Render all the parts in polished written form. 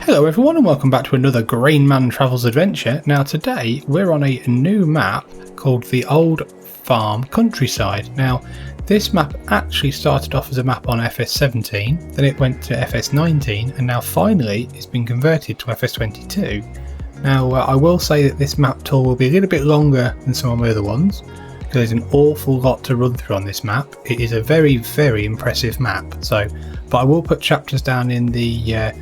Hello everyone and welcome back to another Grainman Travels adventure. Now today we're on a new map called the Old Farm Countryside. Now this map actually started off as a map on FS17, then it went to FS19 and now finally it's been converted to FS22. Now I will say that this map tour will be a little bit longer than some of my other ones because there's an awful lot to run through on this map. It is a very impressive map, but I will put chapters down in the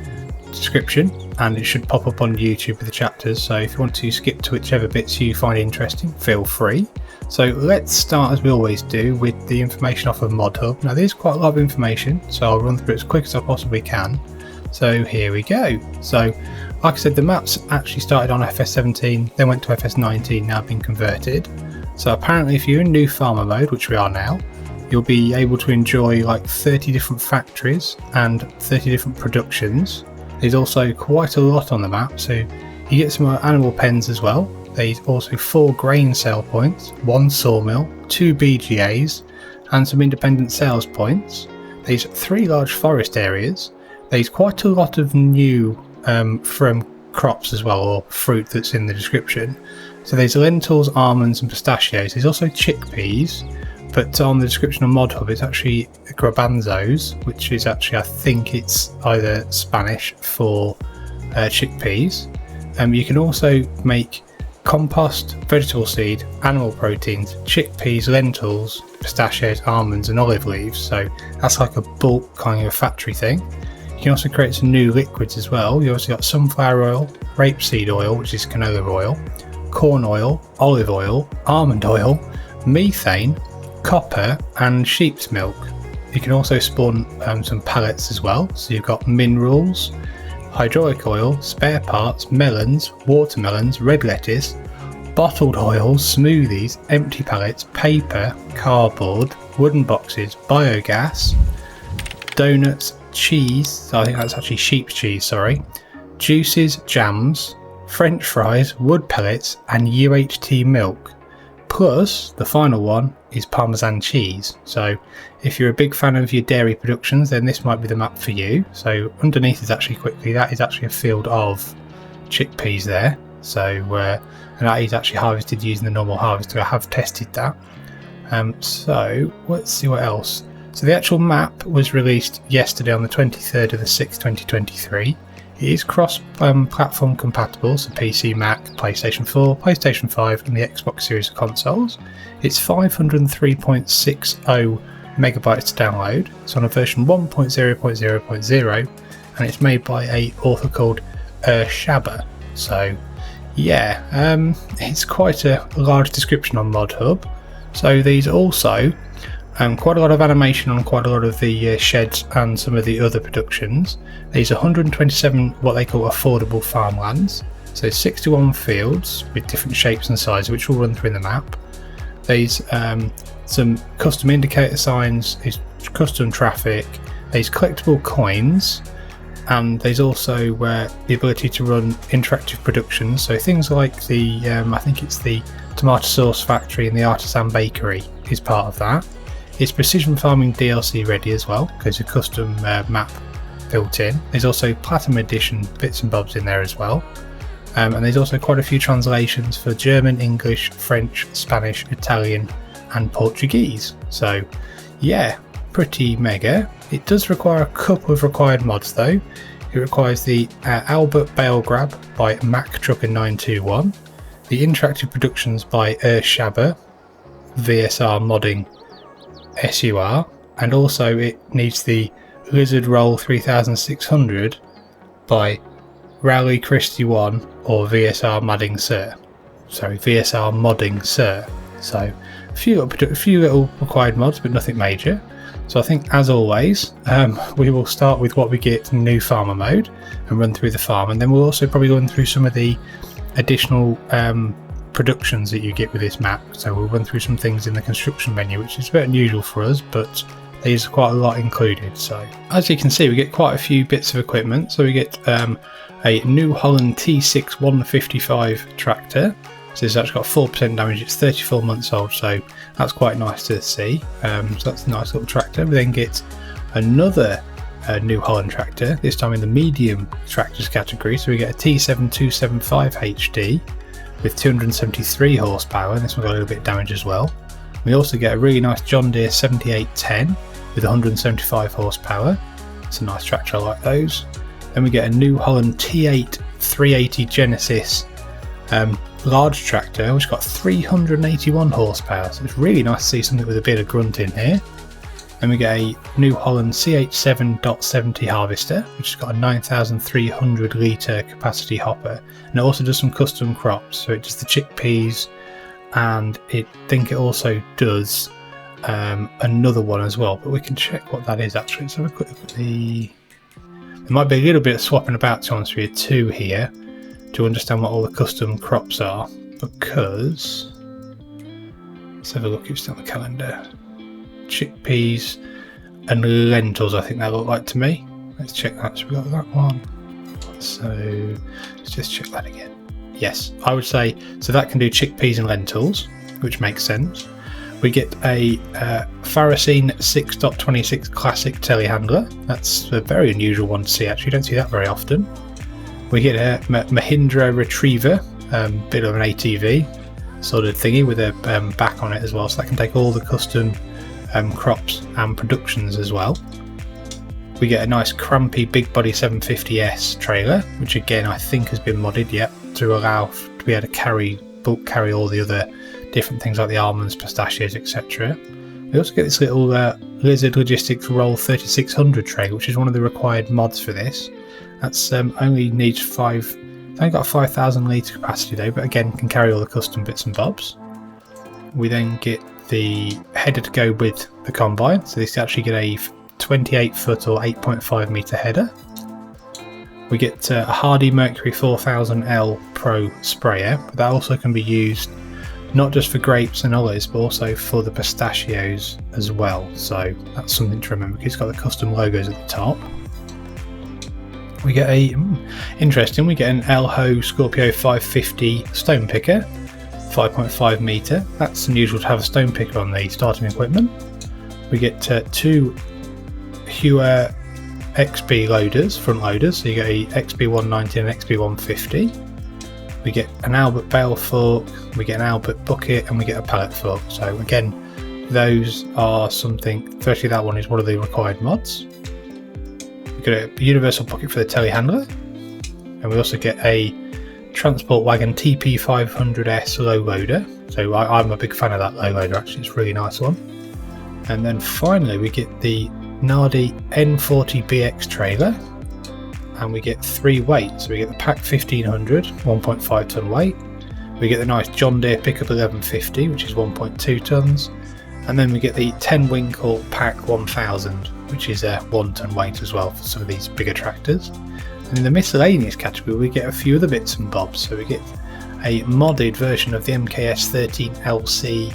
description and it should pop up on YouTube with the chapters, so if you want to skip to whichever bits you find interesting, feel free. So let's start as we always do with the information off of ModHub. Now there's quite a lot of information, so I'll run through it as quick as I possibly can. So here we go. So like I said, the maps actually started on FS17, then went to FS19, now been converted. So apparently if you're in new farmer mode, which we are now, you'll be able to enjoy like 30 different factories and 30 different productions. There's also quite a lot on the map, so you get some animal pens as well. There's also 4 grain sale points, 1 sawmill, 2 BGAs and some independent sales points. There's 3 large forest areas. There's quite a lot of new from crops as well, or fruit that's in the description. So there's lentils, almonds and pistachios. There's also chickpeas, but on the description of ModHub it's actually garbanzos, which is actually, I think it's either Spanish for chickpeas. You can also make compost, vegetable seed, animal proteins, chickpeas, lentils, pistachios, almonds and olive leaves, so that's like a bulk kind of factory thing. You can also create some new liquids as well. You also got sunflower oil, rapeseed oil, which is canola oil, corn oil, olive oil, almond oil, methane, copper and sheep's milk. You can also spawn some pellets as well, so you've got minerals, hydraulic oil, spare parts, melons, watermelons, red lettuce, bottled oils, smoothies, empty pellets, paper, cardboard, wooden boxes, biogas, donuts, cheese, so I think that's actually sheep's cheese, sorry, juices, jams, french fries, wood pellets and UHT milk. Plus the final one is Parmesan cheese. So if you're a big fan of your dairy productions, then this might be the map for you. So underneath is actually that is actually a field of chickpeas there. So and that is actually harvested using the normal harvester. I have tested that. So let's see what else. So the actual map was released yesterday on the 23rd of the 6th 2023. It is cross-platform compatible, so PC, Mac, PlayStation 4, PlayStation 5 and the Xbox series of consoles. It's 503.60 megabytes to download. It's on a version 1.0.0.0 and it's made by an author called erShaba. So yeah, it's quite a large description on ModHub. So these also quite a lot of animation on quite a lot of the sheds and some of the other productions. There's 127 what they call affordable farmlands, so 61 fields with different shapes and sizes, which we'll run through in the map. There's some custom indicator signs, there's custom traffic, there's collectible coins, and there's also the ability to run interactive productions, so things like the I think it's the tomato sauce factory and the artisan bakery is part of that. It's precision farming DLC ready as well, because a custom map built in. There's also Platinum Edition bits and bobs in there as well. And there's also quite a few translations for German, English, French, Spanish, Italian and Portuguese. So yeah, pretty mega. It does require a couple of required mods though. It requires the Albutt Bale Grab by MacTrucker921, the interactive productions by erShaba, VSR Modding Sur, and also it needs the Lizard Roll 3600 by Rowley Christie 1 or VSR Modding Sur. Sorry, VSR Modding Sur. So a few little required mods, but nothing major. So I think, as always, we will start with what we get in new farmer mode and run through the farm, and then we'll also probably run through some of the additional productions that you get with this map. So we'll run through some things in the construction menu, which is a bit unusual for us, but there's quite a lot included. So as you can see, we get quite a few bits of equipment. So we get a New Holland T6 155 tractor. So it's actually got 4% damage. It's 34 months old, so that's quite nice to see. So that's a nice little tractor. We then get another New Holland tractor, this time in the medium tractors category. So we get a T7275 HD with 273 horsepower, and this one got a little bit of damage as well. We also get a really nice John Deere 7810 with 175 horsepower. It's a nice tractor, I like those. Then we get a New Holland T8 380 Genesis large tractor, which got 381 horsepower, so it's really nice to see something with a bit of grunt in here. Then we get a New Holland CH7.70 harvester, which has got a 9,300 litre capacity hopper, and it also does some custom crops. So it does the chickpeas, and I think it also does another one as well, but we can check what that is actually. Let's have a quick look at there might be a little bit of swapping about, to be honest with you, too, here to understand what all the custom crops are, because let's have a look. It's on the calendar. Chickpeas and lentils, I think they look like to me. Let's check that. So we got that one. So let's just check that again. Yes, I would say so. That can do chickpeas and lentils, which makes sense. We get a Farasine 6.26 classic telehandler. That's a very unusual one to see. Actually, you don't see that very often. We get a Mahindra Retriever, bit of an ATV sort of thingy with a back on it as well, so that can take all the custom crops and productions as well. We get a nice crampy big body 750S trailer, which again I think has been modded to allow to be able to bulk carry all the other different things like the almonds, pistachios, etc. We also get this little Lizard Logistics Roll 3600 trailer, which is one of the required mods for this. That's only needs only got a 5,000 litre capacity though, but again can carry all the custom bits and bobs. We then get the header to go with the combine, so this actually get a 28 foot or 8.5 metre header. We get a Hardy Mercury 4000L Pro sprayer, but that also can be used not just for grapes and olives, but also for the pistachios as well, so that's something to remember because it's got the custom logos at the top. We get we get an Elho Scorpio 550 stone picker, 5.5 metre. That's unusual to have a stone picker on the starting equipment. We get two Heuer XB loaders, front loaders, so you get a XB190 and an XB150. We get an Albutt Bale fork, we get an Albutt bucket, and we get a pallet fork. So again, those are something, firstly that one is one of the required mods. We get a universal bucket for the telehandler, and we also get a Transport Wagon TP500S low loader. So I'm a big fan of that low loader, actually it's a really nice one. And then finally we get the Nardi N40BX trailer, and we get 3 weights. So we get the Pack 1500, 1.5 ton weight. We get the nice John Deere Pickup 1150, which is 1.2 tons. And then we get the 10 Winkle Pack 1000, which is a 1 ton weight as well for some of these bigger tractors. And in the miscellaneous category, we get a few other bits and bobs. So we get a modded version of the MKS 13LC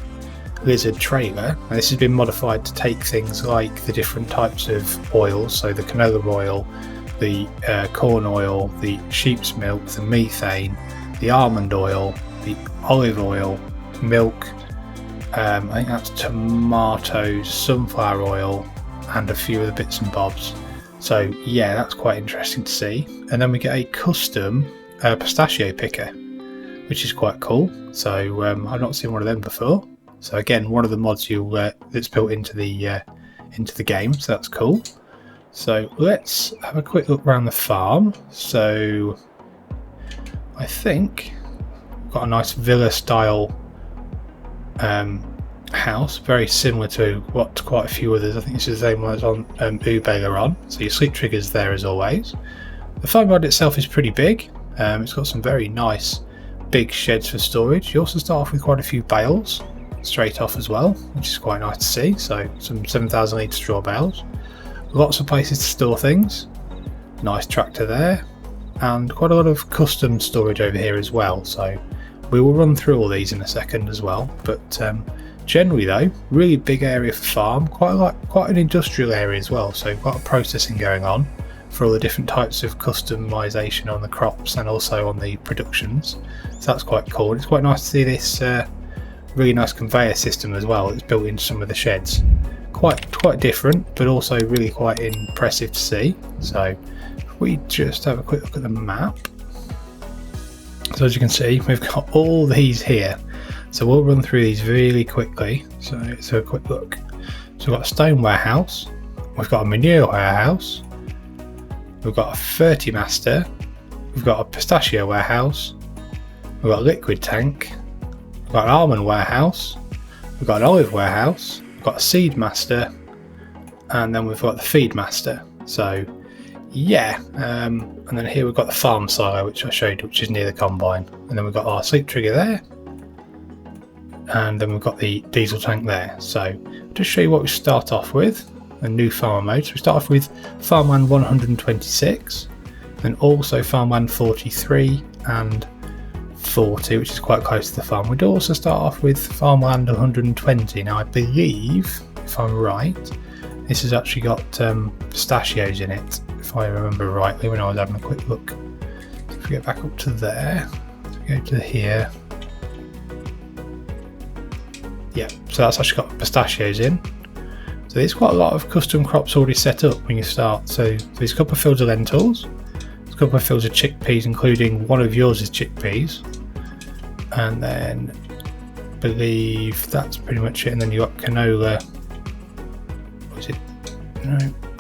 Lizard trailer, and this has been modified to take things like the different types of oils, so the canola oil, the corn oil, the sheep's milk, the methane, the almond oil, the olive oil, milk, I think that's tomatoes, sunflower oil, and a few other bits and bobs. So yeah, that's quite interesting to see. And then we get a custom pistachio picker, which is quite cool. So I've not seen one of them before. So again, one of the mods that's built into the game, so that's cool. So let's have a quick look around the farm. So I think we've got a nice villa style house, very similar to what quite a few others. I think this is the same one that's on Bale on. So your sleep trigger's there as always. The farm yard itself is pretty big. It's got some very nice big sheds for storage. You also start off with quite a few bales straight off as well, which is quite nice to see. So some 7,000 litre straw bales, lots of places to store things, nice tractor there, and quite a lot of custom storage over here as well. So we will run through all these in a second as well, but generally though, really big area for farm, quite an industrial area as well, so quite a processing going on for all the different types of customization on the crops and also on the productions. So that's quite cool. It's quite nice to see this really nice conveyor system as well. It's built into some of the sheds. quite different, but also really quite impressive to see. So if we just have a quick look at the map. So as you can see, we've got all these here. So we'll run through these really quickly. So let's have a quick look. So we've got a stone warehouse, we've got a manure warehouse, we've got a Fertimaster, we've got a pistachio warehouse, we've got a liquid tank, we've got an almond warehouse, we've got an olive warehouse, we've got a seed master, and then we've got the feed master. So yeah, and then here we've got the farm silo, which I showed, which is near the combine, and then we've got our sleep trigger there, and then we've got the diesel tank there. So just show you what we start off with, a new farmer mode. So we start off with farmland 126, then also farmland 43 and 40, which is quite close to the farm. We'd also start off with farmland 120. Now I believe, if I'm right, this has actually got pistachios in it, if I remember rightly when I was having a quick look. So if we get back up to there, so go to here. Yeah, so that's actually got pistachios in. So there's quite a lot of custom crops already set up when you start. So there's a couple of fields of lentils, there's a couple of fields of chickpeas, including one of yours is chickpeas, and then I believe that's pretty much it. And then you've got canola. What is it? No,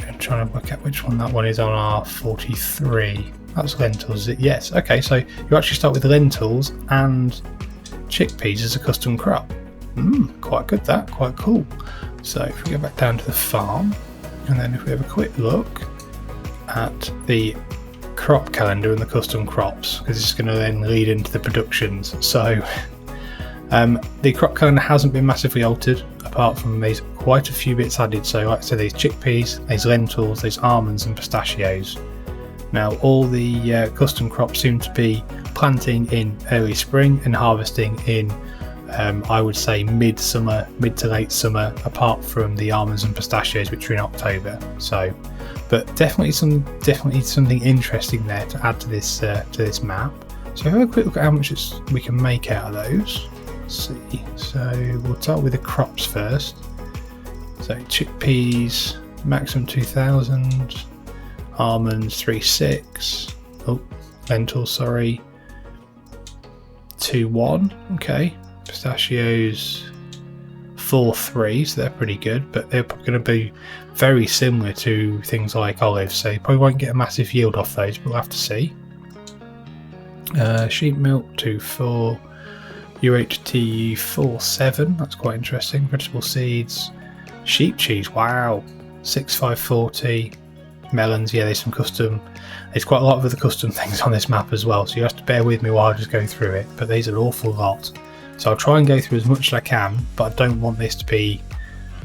I'm trying to work out which one that one is on our 43. That's lentils, is it? Yes. Okay, so you actually start with lentils and chickpeas as a custom crop. Quite good, that, quite cool. So if we go back down to the farm, and then if we have a quick look at the crop calendar and the custom crops, because it's going to then lead into the productions. So the crop calendar hasn't been massively altered, apart from these quite a few bits added. So like I said, these chickpeas, these lentils, these almonds and pistachios. Now all the custom crops seem to be planting in early spring and harvesting in I would say mid to late summer, apart from the almonds and pistachios, which are in October. So, but definitely something interesting there to add to this map. So have a quick look at how much we can make out of those. Let's see. So we'll start with the crops first. So chickpeas, maximum 2,000. Almonds 3.6. Oh, lentils, sorry. 2.1. Okay. Pistachios 4.3, so they're pretty good, but they're going to be very similar to things like olives, so you probably won't get a massive yield off those, but we'll have to see. Sheep milk 2.4, UHT 4.7, that's quite interesting. Vegetable seeds, sheep cheese, wow, 6.540. Melons, yeah, there's quite a lot of other custom things on this map as well, so you have to bear with me while I just go through it, but these are an awful lot. So I'll try and go through as much as I can, but I don't want this to be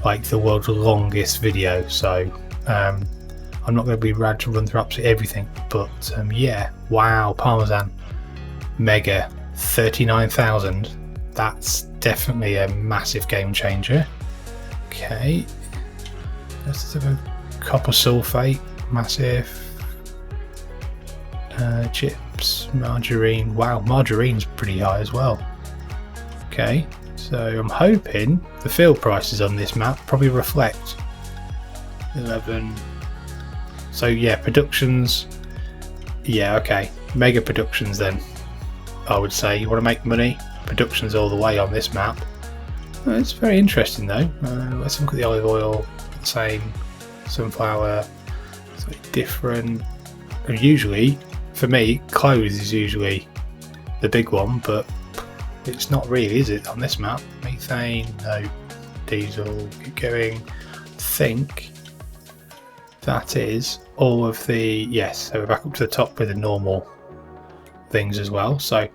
like the world's longest video, so I'm not going to be rad to run through absolutely everything, but yeah, wow, Parmesan, mega, 39,000, that's definitely a massive game changer. Okay, let's have a copper sulfate, massive, chips, margarine, wow, margarine's pretty high as well. Okay, so I'm hoping the field prices on this map probably reflect 11. So yeah, productions, yeah, okay, mega productions then. I would say you want to make money, productions all the way on this map. It's very interesting though. Let's look at the olive oil, the same, sunflower, so different. And usually, for me, clothes is usually the big one, but it's not really, is it, on this map? Methane, no. Diesel, keep going. I think that is all of the, yes, so we're back up to the top with the normal things as well. So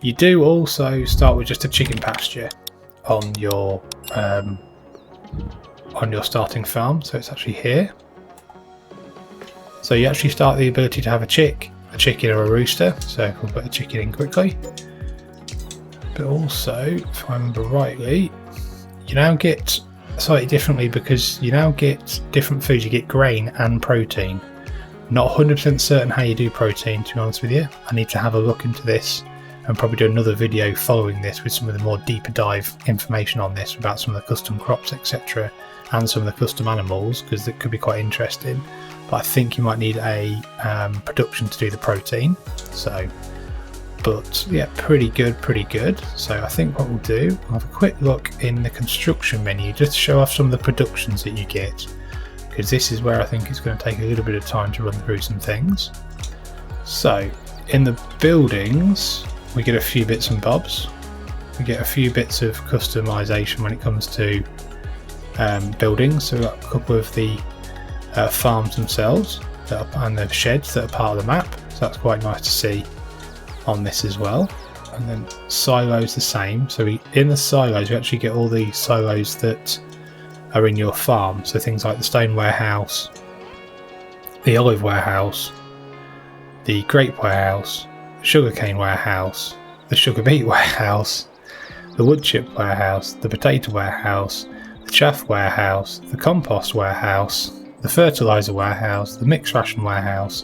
you do also start with just a chicken pasture on your starting farm, so it's actually here. So you actually start the ability to have a chicken or a rooster, so we'll put a chicken in quickly. But also, if I remember rightly, you now get slightly differently, because you now get different foods. You get grain and protein. Not 100% certain how you do protein, to be honest with you. I need to have a look into this and probably do another video following this with some of the more deeper dive information on this about some of the custom crops, etc., and some of the custom animals, because it could be quite interesting. But I think you might need a production to do the protein. So, but yeah, pretty good. So I think what we'll do, I'll have a quick look in the construction menu just to show off some of the productions that you get, because this is where I think it's going to take a little bit of time to run through some things. So in the buildings, we get a few bits and bobs. We get a few bits of customization when it comes to buildings. So we've got a couple of the farms themselves and the sheds that are part of the map. So that's quite nice to see on this as well. And then silos the same. So in the silos, you actually get all the silos that are in your farm. So things like the stone warehouse, the olive warehouse, the grape warehouse, the sugarcane warehouse, the sugar beet warehouse, the wood chip warehouse, the potato warehouse, the chaff warehouse, the compost warehouse, the fertilizer warehouse, the mixed ration warehouse,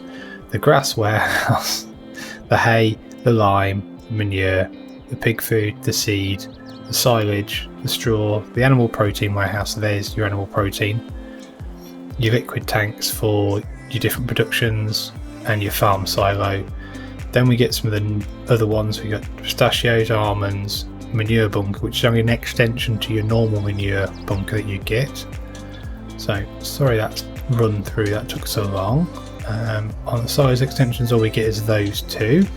the grass warehouse, the hay, the lime, the manure, the pig food, the seed, the silage, the straw, the animal protein warehouse. So there's your animal protein, your liquid tanks for your different productions, and your farm silo. Then we get some of the other ones. We got pistachios, almonds, manure bunker, which is only an extension to your normal manure bunker that you get. So sorry that's run through, that took so long. On the size extensions, all we get is those two.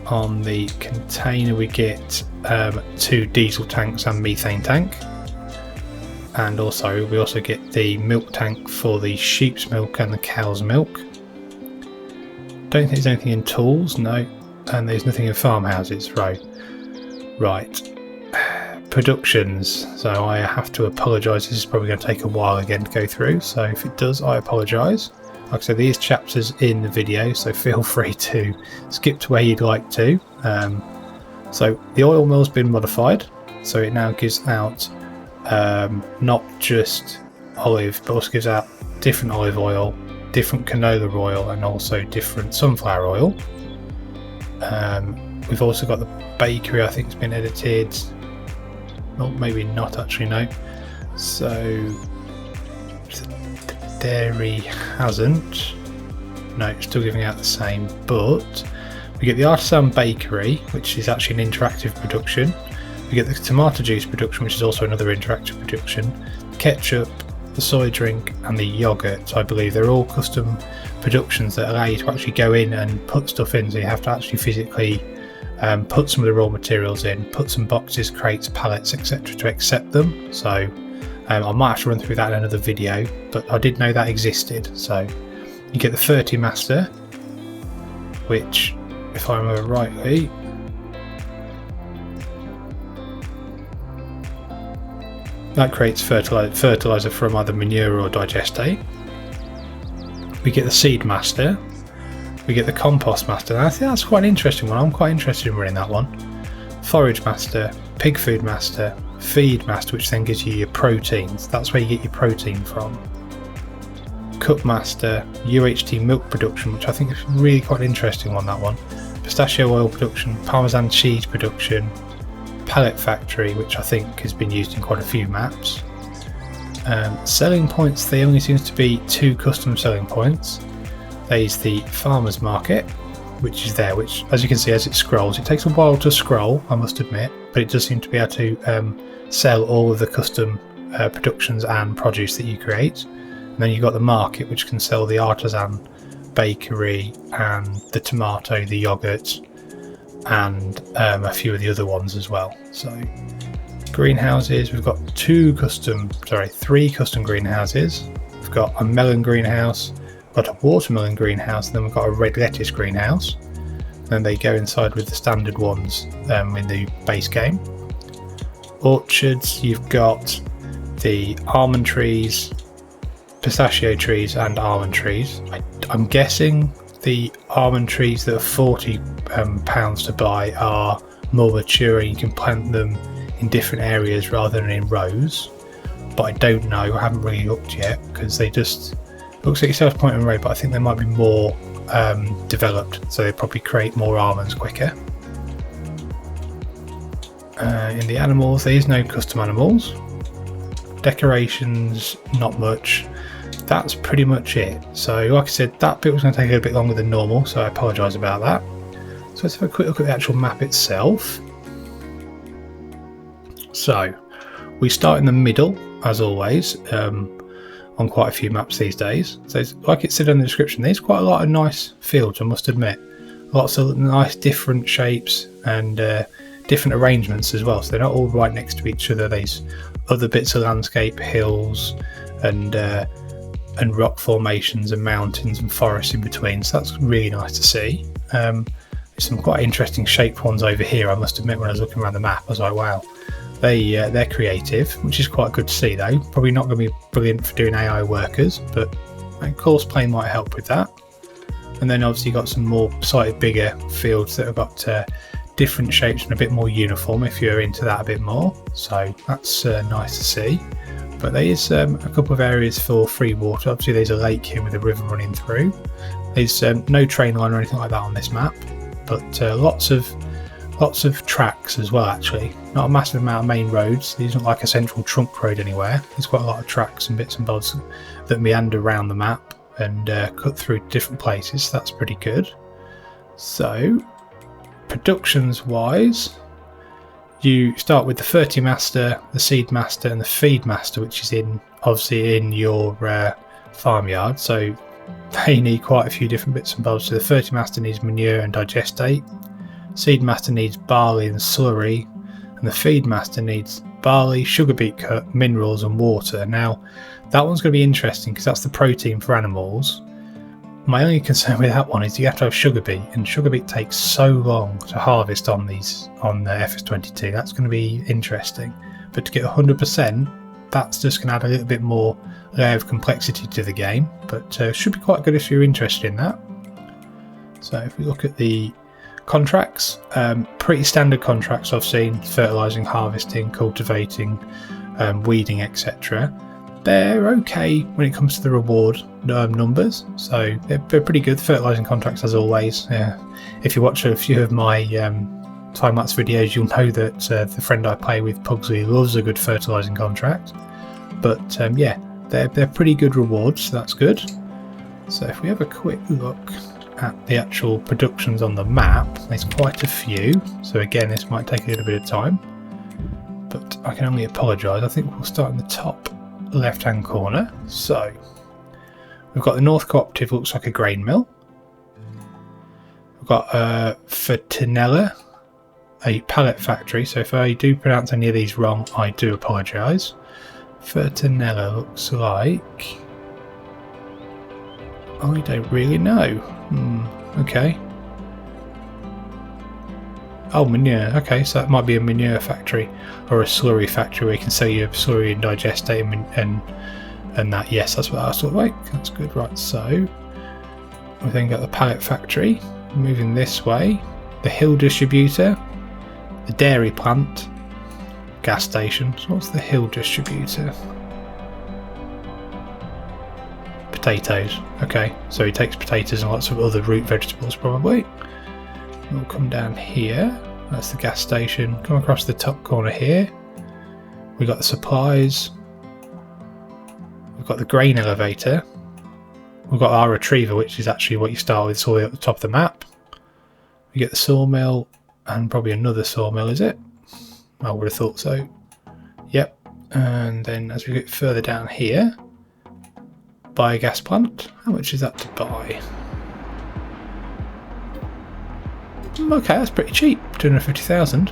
On the container, we get 2 diesel tanks and methane tank, and we also get the milk tank for the sheep's milk and the cow's milk. Don't think there's anything in tools, no, and there's nothing in farmhouses. Right. Productions. So I have to apologise. This is probably going to take a while again to go through. So if it does, I apologise. Like I said, these chapters in the video, so feel free to skip to where you'd like to. So the oil mill's been modified, so it now gives out not just olive, but also gives out different olive oil, different canola oil, and also different sunflower oil. We've also got the bakery, I think it's been edited. Well, maybe not actually, no. So the dairy hasn't. No, it's still giving out the same, but we get the artisan bakery, which is actually an interactive production. We get the tomato juice production, which is also another interactive production. Ketchup, the soy drink, and the yogurt, I believe they're all custom productions that allow you to actually go in and put stuff in, so you have to actually physically put some of the raw materials in, put some boxes, crates, pallets, etc. to accept them. So I might have to run through that in another video, but I did know that existed. So you get the 30 master, which, if I remember rightly, that creates fertilizer from either manure or digestate. We get the seed master. We get the compost master. And I think that's quite an interesting one. I'm quite interested in running that one. Forage master, pig food master, feed master, which then gives you your proteins. That's where you get your protein from. Cup master, UHT milk production, which I think is really quite an interesting one, that one. Pistachio oil production, parmesan cheese production, pallet factory, which I think has been used in quite a few maps. Selling points, there only seems to be 2 custom selling points. There's the farmers market, which is there, which, as you can see, as it scrolls, it takes a while to scroll, I must admit, but it does seem to be able to sell all of the custom productions and produce that you create. And then you've got the market, which can sell the artisan bakery and the tomato, the yogurt, and a few of the other ones as well. So greenhouses, we've got 3 custom greenhouses. We've got a melon greenhouse, got a watermelon greenhouse, and then we've got a red lettuce greenhouse. Then they go inside with the standard ones in the base game. Orchards, you've got the almond trees, pistachio trees, and almond trees. I'm guessing the almond trees that are £40 to buy are more mature and you can plant them in different areas rather than in rows, but I don't know, I haven't really looked yet, because they just looks like yourself point and row, but I think they might be more developed, so they probably create more almonds quicker. In the animals, there is no custom animals. Decorations, not much. That's pretty much it. So like I said, that bit was going to take a bit longer than normal, so I apologise about that. So let's have a quick look at the actual map itself. So we start in the middle, as always, on quite a few maps these days. So like it said in the description, there's quite a lot of nice fields, I must admit. Lots of nice different shapes and different arrangements as well, so they're not all right next to each other. There's other bits of landscape, hills and rock formations and mountains and forests in between, so that's really nice to see. There's some quite interesting shaped ones over here, I must admit. When I was looking around the map I was like, wow, they're creative, which is quite good to see though. Probably not going to be brilliant for doing AI workers, but of course plane might help with that. And then obviously you've got some more slightly bigger fields that have got different shapes and a bit more uniform if you're into that a bit more, so that's nice to see. But there is a couple of areas for free water. Obviously there's a lake here with a river running through. There's no train line or anything like that on this map, but lots of tracks as well actually. Not a massive amount of main roads. There isn't like a central trunk road anywhere. There's quite a lot of tracks and bits and bobs that meander around the map and cut through different places, so that's pretty good. So productions wise, you start with the Ferty Master, the Seed Master and the Feed Master, which is obviously in your farmyard, so they need quite a few different bits and bobs. So the Ferty Master needs manure and digestate, Seed Master needs barley and slurry, and the Feed Master needs barley, sugar beet cut, minerals and water. Now that one's going to be interesting because that's the protein for animals. My only concern with that one is you have to have sugar beet, and sugar beet takes so long to harvest on the FS22. That's going to be interesting, but to get 100%, that's just going to add a little bit more layer of complexity to the game, but should be quite good if you're interested in that. So if we look at the contracts, pretty standard contracts I've seen: fertilising, harvesting, cultivating, weeding, etc. They're okay when it comes to the reward numbers, so they're pretty good. Fertilising contracts as always. If you watch a few of my time-lapse videos, you'll know that the friend I play with, Pugsley, loves a good fertilising contract. But yeah, they're pretty good rewards, so that's good. So if we have a quick look at the actual productions on the map, there's quite a few, so again this might take a little bit of time, but I can only apologise. I think we'll start in the top left hand corner. So we've got the North Cooperative, looks like a grain mill. We've got Fertinella, a pallet factory, so if I do pronounce any of these wrong I do apologise. Fertinella looks like, I don't really know. Okay. Oh, manure. Okay, so that might be a manure factory or a slurry factory where you can sell your slurry and digestate and that. Yes, that's what that looks like. That's good. Right, so we've then got the pallet factory. Moving this way, the hill distributor, the dairy plant, gas station. So what's the hill distributor? Potatoes. Okay, so he takes potatoes and lots of other root vegetables probably. We'll come down here. That's the gas station. Come across the top corner here. We've got the supplies. We've got the grain elevator. We've got our retriever, which is actually what you start with. It's all the way up the top of the map. We get the sawmill and probably another sawmill, is it? I would have thought so. Yep. And then as we get further down here, biogas plant. How much is that to buy? Okay, that's pretty cheap. 250,000.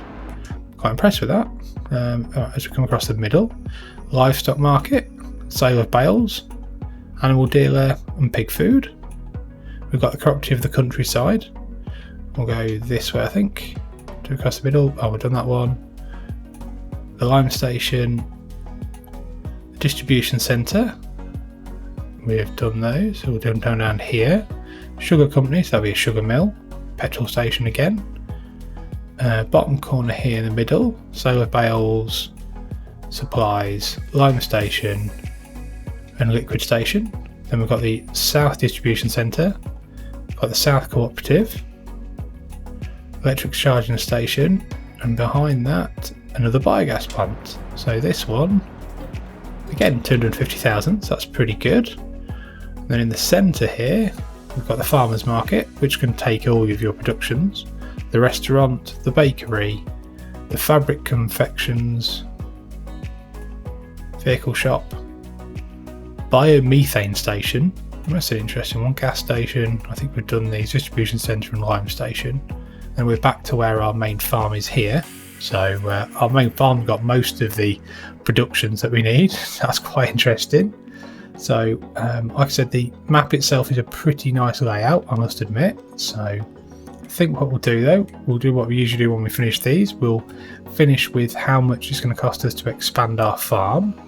Quite impressed with that. Right, as we come across the middle, livestock market, sale of bales, animal dealer and pig food. We've got the cooperative of the countryside. We'll go this way, I think. To across the middle. Oh, we've done that one. The lime station, the distribution centre. We have done those. So we'll do them down here. Sugar company, so that'll be a sugar mill. Petrol station again. Bottom corner here in the middle, solar bales, supplies, lime station and liquid station. Then we've got the south distribution centre, got the south cooperative, electric charging station and behind that another biogas plant. So this one, again 250,000, so that's pretty good. And then in the centre here we've got the farmers market, which can take all of your productions, the restaurant, the bakery, the fabric confections, vehicle shop, biomethane station, that's an interesting one, gas station, I think we've done these, distribution centre and lime station. And we're back to where our main farm is here. So our main farm's got most of the productions that we need. That's quite interesting. So like I said, the map itself is a pretty nice layout, I must admit. So I think what we'll do though, we'll do what we usually do when we finish these. We'll finish with how much it's going to cost us to expand our farm.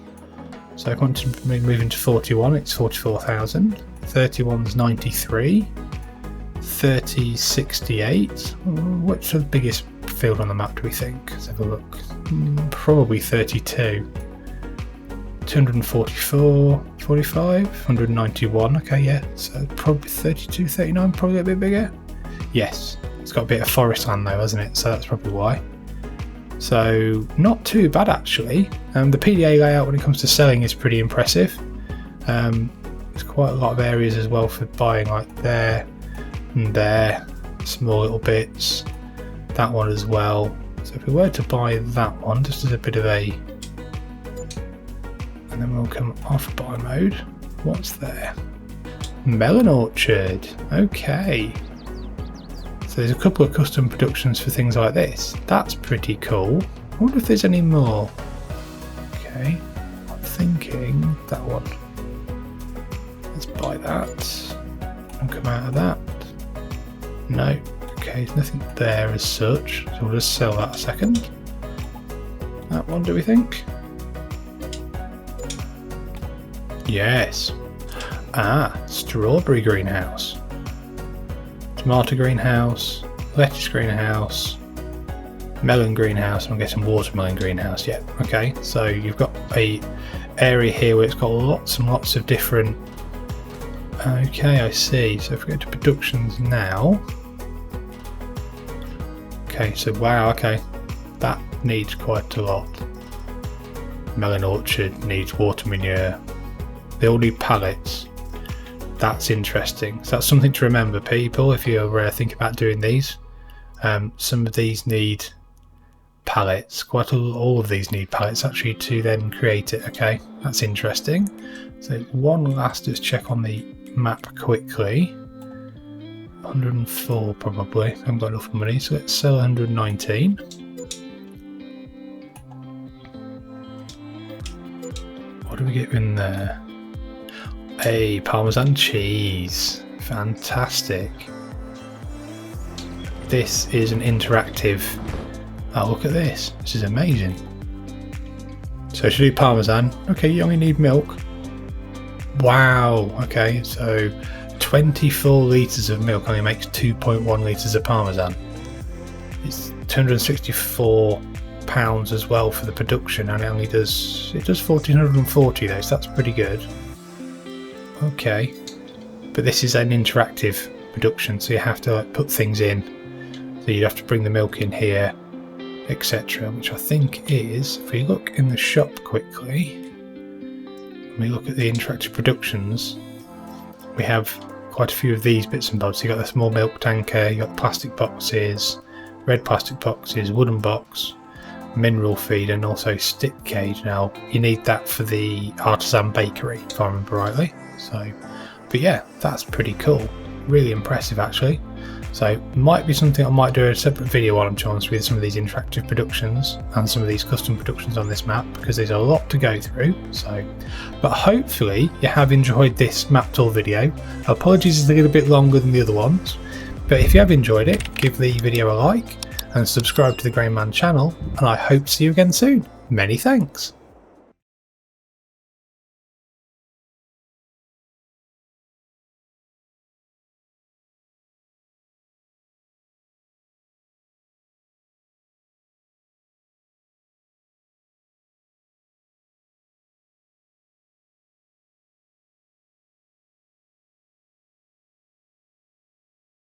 So if I want to move into 41, it's 44,000. 31's 93. 30, 68. What's the biggest field on the map do we think? Let's have a look. Probably 32. 244, 45, 191. Okay, yeah. So probably 32, 39, probably a bit bigger. Yes, it's got a bit of forest land though, hasn't it? So that's probably why. So not too bad actually. The PDA layout when it comes to selling is pretty impressive. There's quite a lot of areas as well for buying, like there and there, small little bits, that one as well. So if we were to buy that one just as a bit of a, and then we'll come off buy mode, what's there? Melon orchard, okay. So there's a couple of custom productions for things like this, that's pretty cool. I wonder if there's any more. Okay, I'm thinking that one. Let's buy that and come out of that. No, okay, there's nothing there as such, so we'll just sell that a second. That one, do we think? Yes. Strawberry greenhouse, tomato greenhouse, lettuce greenhouse, melon greenhouse, and I'm guessing watermelon greenhouse. Yeah, okay, so you've got a area here where it's got lots and lots of different. Okay, I see. So if we go to productions now. Okay, so wow, okay, that needs quite a lot. Melon orchard needs water manure. They all need pallets. That's interesting. So that's something to remember, people, if you're thinking about doing these. Some of these need pallets. All of these need pallets actually to then create it. Okay, that's interesting. So one last just check on the map quickly. 104 probably. I haven't got enough money, so let's sell 119. What do we get in there? A Parmesan cheese. Fantastic. This is an interactive. Oh, look at this. This is amazing. So should we do Parmesan? Okay, you only need milk. Wow. Okay, so 24 litres of milk only makes 2.1 litres of Parmesan. It's 264 pounds as well for the production, and it does 1440 though, so that's pretty good. Okay, but this is an interactive production, so you have to like put things in. So you'd have to bring the milk in here, etc. Which I think is, if we look in the shop quickly, and we look at the interactive productions, we have quite a few of these bits and bobs. So you got the small milk tanker, you got plastic boxes, red plastic boxes, wooden box, mineral feed, and also stick cage. Now you need that for the artisan bakery, if I remember rightly. So, but yeah, that's pretty cool. Really impressive actually. So might be something I might do a separate video on, chance with some of these interactive productions and some of these custom productions on this map, because there's a lot to go through. So, but hopefully you have enjoyed this map tour video. Apologies, it's a little bit longer than the other ones, but if you have enjoyed it, give the video a like and subscribe to the Grainman channel, and I hope to see you again soon. Many thanks.